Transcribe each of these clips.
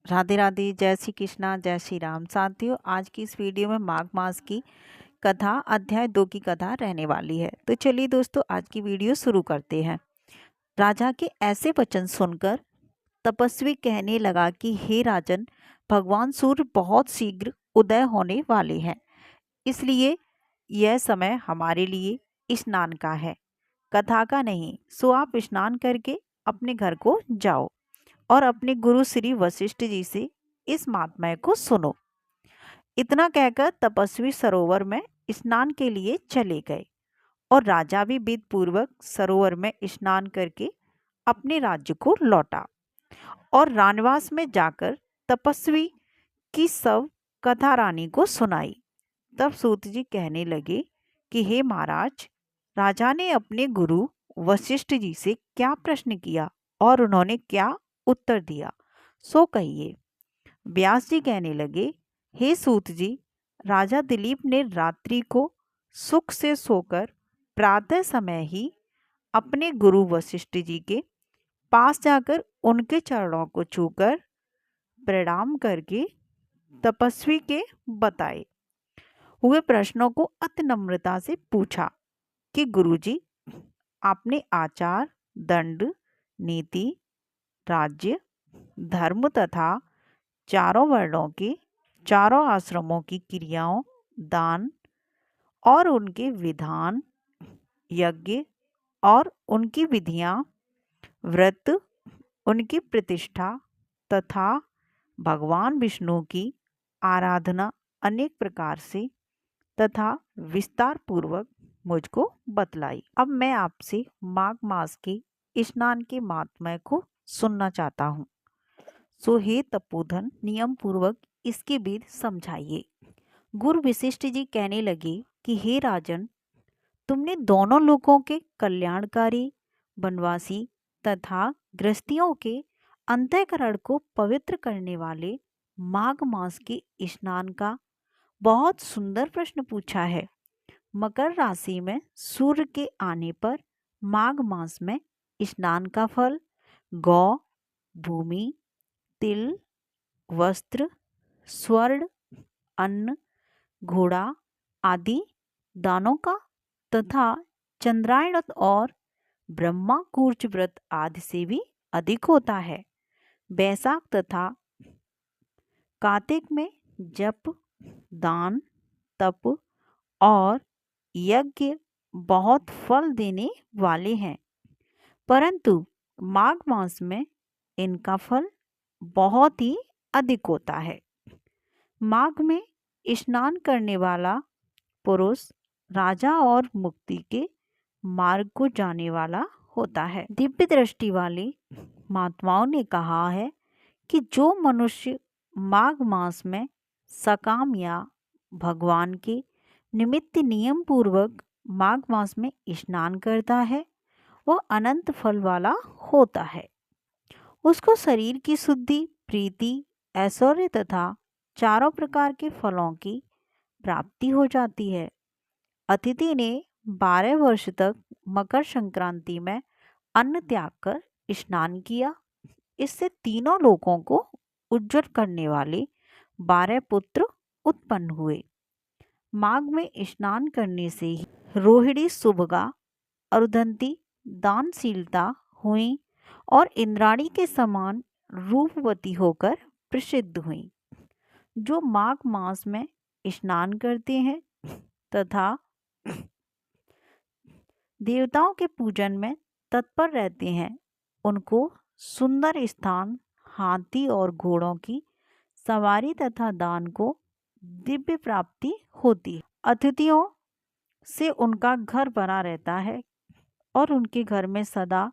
राधे राधे, जय श्री कृष्णा, जय श्री राम। साथियों, आज की इस वीडियो में माघ मास की कथा अध्याय 2 की कथा रहने वाली है। तो चलिए दोस्तों, आज की वीडियो शुरू करते हैं। राजा के ऐसे वचन सुनकर तपस्वी कहने लगा कि हे राजन, भगवान सूर्य बहुत शीघ्र उदय होने वाले हैं, इसलिए यह समय हमारे लिए स्नान का है, कथा का नहीं। सो आप स्नान करके अपने घर को जाओ और अपने गुरु श्री वशिष्ठ जी से इस महात्म्य को सुनो। इतना कहकर तपस्वी सरोवर में स्नान के लिए चले गए और राजा भी विधि पूर्वक सरोवर में स्नान करके अपने राज्य को लौटा और रानवास में जाकर तपस्वी की सब कथा रानी को सुनाई। तब सूत जी कहने लगे कि हे महाराज, राजा ने अपने गुरु वशिष्ठ जी से क्या प्रश्न किया और उन्होंने क्या उत्तर दिया, सो कहिए। व्यास जी कहने लगे, हे सूत जी, राजा दिलीप ने रात्रि को सुख से सोकर प्रातः समय ही अपने गुरु वशिष्ठ जी के पास जाकर उनके चरणों को छूकर प्रणाम करके तपस्वी के बताए हुए प्रश्नों को अति नम्रता से पूछा कि गुरुजी, आपने आचार, दंड, नीति, राज्य, धर्म तथा चारों वर्णों के चारों आश्रमों की क्रियाओं, दान और उनके विधान, यज्ञ और उनकी विधियां, व्रत, उनकी प्रतिष्ठा तथा भगवान विष्णु की आराधना अनेक प्रकार से तथा विस्तार पूर्वक मुझको बतलाई। अब मैं आपसे माघ मास के स्नान के महात्म्य को सुनना चाहता हूँ। सो हे तपोधन, नियम पूर्वक इसकी विधि समझाइए। गुरु वशिष्ठ जी कहने लगे कि हे राजन, तुमने दोनों लोगों के कल्याणकारी, वनवासी तथा गृहस्थियों के अंतःकरण को पवित्र करने वाले माघ मास के स्नान का बहुत सुंदर प्रश्न पूछा है। मकर राशि में सूर्य के आने पर माघ मास में स्नान का फल गौ, भूमि, तिल, वस्त्र, स्वर्ण, अन्न, घोड़ा आदि दानों का तथा चंद्रायण और ब्रह्मा कूर्च व्रत आदि से भी अधिक होता है। बैसाख तथा कार्तिक में जप, दान, तप और यज्ञ बहुत फल देने वाले हैं, परंतु माघ मास में इनका फल बहुत ही अधिक होता है। माघ में स्नान करने वाला पुरुष राजा और मुक्ति के मार्ग को जाने वाला होता है। दिव्य दृष्टि वाले महात्माओं ने कहा है कि जो मनुष्य माघ मास में सकाम या भगवान के निमित्त नियम पूर्वक माघ मास में स्नान करता है, वह अनंत फल वाला होता है। उसको शरीर की शुद्धि, प्रीति, ऐश्वर्य तथा चारों प्रकार के फलों की प्राप्ति हो जाती है। अतिथि ने 12 वर्ष तक मकर संक्रांति में अन्न त्याग कर स्नान किया। इससे तीनों लोगों को उज्जवल करने वाले 12 पुत्र उत्पन्न हुए। माघ में स्नान करने से ही रोहिणी, सुभगा, अरुंधति दानशीलता हुई और इंद्राणी के समान रूपवती होकर प्रसिद्ध हुई। जो माघ मास में स्नान करते हैं तथा देवताओं के पूजन में तत्पर रहते हैं, उनको सुंदर स्थान, हाथी और घोड़ों की सवारी तथा दान को दिव्य प्राप्ति होती है। अतिथियों से उनका घर बना रहता है और उनके घर में सदा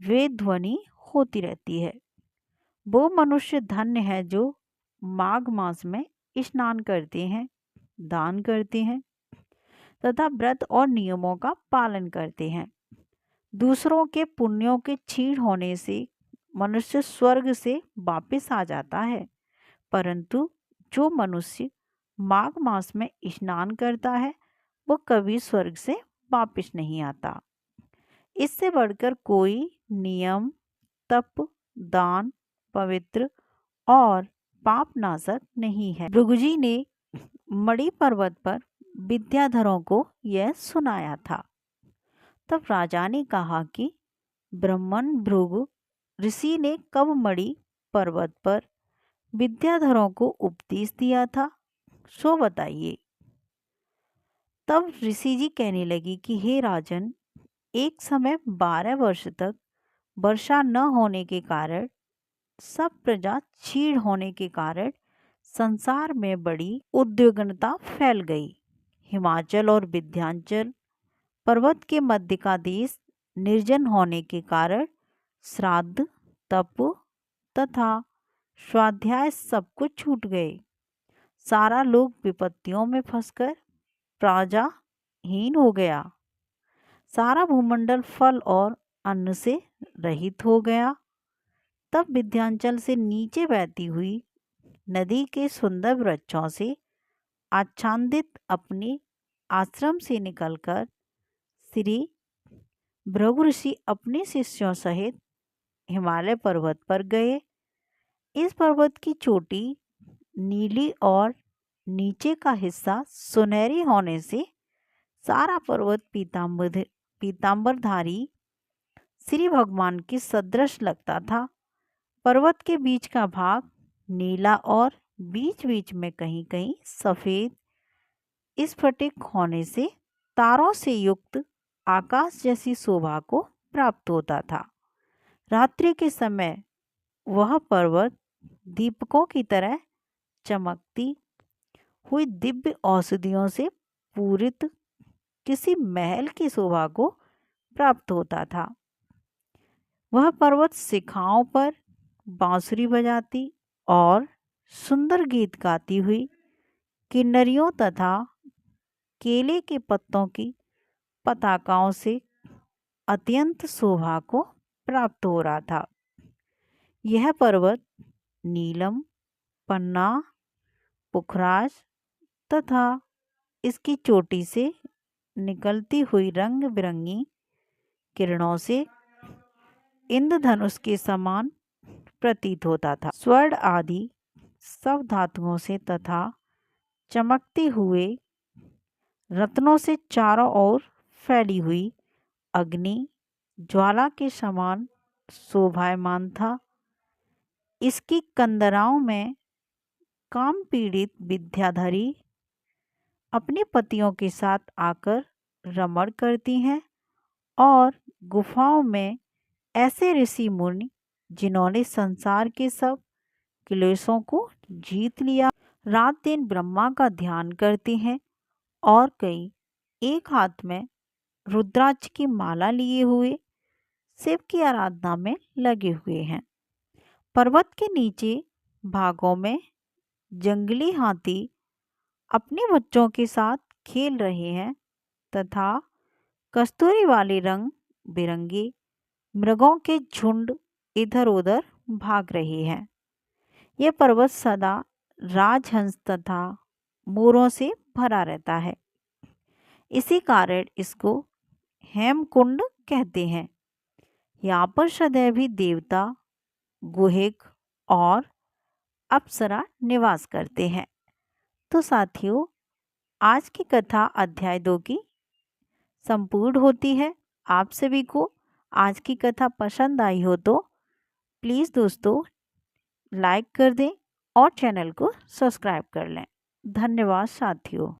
वेद ध्वनि होती रहती है। वो मनुष्य धन्य है जो माघ मास में स्नान करते हैं, दान करते हैं तथा व्रत और नियमों का पालन करते हैं। दूसरों के पुण्यों के क्षीण होने से मनुष्य स्वर्ग से वापस आ जाता है, परंतु जो मनुष्य माघ मास में स्नान करता है वो कभी स्वर्ग से वापस नहीं आता। इससे बढ़कर कोई नियम, तप, दान, पवित्र और पाप नाशक नहीं है। भृगुजी ने मणि पर्वत पर विद्याधरों को यह सुनाया था। तब राजा ने कहा कि ब्राह्मण भृगु ऋषि ने कब मणि पर्वत पर विद्याधरों को उपदेश दिया था, सो बताइए। तब ऋषि जी कहने लगी कि हे राजन, एक समय 12 वर्ष तक वर्षा न होने के कारण, सब प्रजा क्षीण होने के कारण संसार में बड़ी उद्विग्नता फैल गई। हिमाचल और विंध्याचल पर्वत के मध्य का देश निर्जन होने के कारण श्राद्ध, तप तथा स्वाध्याय सब कुछ छूट गए। सारा लोग विपत्तियों में फंसकर प्रजाहीन हो गया। सारा भूमंडल फल और अन्न से रहित हो गया। तब विंध्याचल से नीचे बहती हुई नदी के सुंदर वृक्षों से आच्छादित अपने आश्रम से निकलकर श्री भृगु ऋषि अपने शिष्यों सहित हिमालय पर्वत पर गए। इस पर्वत की चोटी नीली और नीचे का हिस्सा सुनहरी होने से सारा पर्वत पीतांबरधारी श्री भगवान के सदृश लगता था। पर्वत के बीच का भाग नीला और बीच बीच में कहीं कहीं सफ़ेद स्फटिक होने से तारों से युक्त आकाश जैसी शोभा को प्राप्त होता था। रात्रि के समय वह पर्वत दीपकों की तरह चमकती हुई दिव्य औषधियों से पूरित किसी महल की शोभा को प्राप्त होता था। वह पर्वत शिखाओं पर बांसुरी बजाती और सुंदर गीत गाती हुई किन्नरियों तथा केले के पत्तों की पताकाओं से अत्यंत शोभा को प्राप्त हो रहा था। यह पर्वत नीलम, पन्ना, पुखराज तथा इसकी चोटी से निकलती हुई रंग बिरंगी किरणों से इंद्रधनुष के समान प्रतीत होता था। स्वर्ण आदि सब धातुओं से तथा चमकते हुए रत्नों से चारों ओर फैली हुई अग्नि ज्वाला के समान शोभायमान था। इसकी कंदराओं में काम पीड़ित विद्याधरी अपने पतियों के साथ आकर रमण करती हैं और गुफाओं में ऐसे ऋषि मुनि जिन्होंने संसार के सब क्लेशों को जीत लिया, रात दिन ब्रह्मा का ध्यान करते हैं और कई एक हाथ में रुद्राक्ष की माला लिए हुए शिव की आराधना में लगे हुए हैं। पर्वत के नीचे भागों में जंगली हाथी अपने बच्चों के साथ खेल रहे हैं तथा कस्तूरी वाले रंग बिरंगे मृगों के झुंड इधर उधर भाग रहे हैं। यह पर्वत सदा राजहंस तथा मोरों से भरा रहता है। इसी कारण इसको हेमकुंड कहते हैं। यहाँ पर सदैव ही देवता, गुहिक और अप्सरा निवास करते हैं। तो साथियों, आज की कथा अध्याय 2 की संपूर्ण होती है। आप सभी को आज की कथा पसंद आई हो तो प्लीज़ दोस्तों लाइक कर दें और चैनल को सब्सक्राइब कर लें। धन्यवाद साथियों।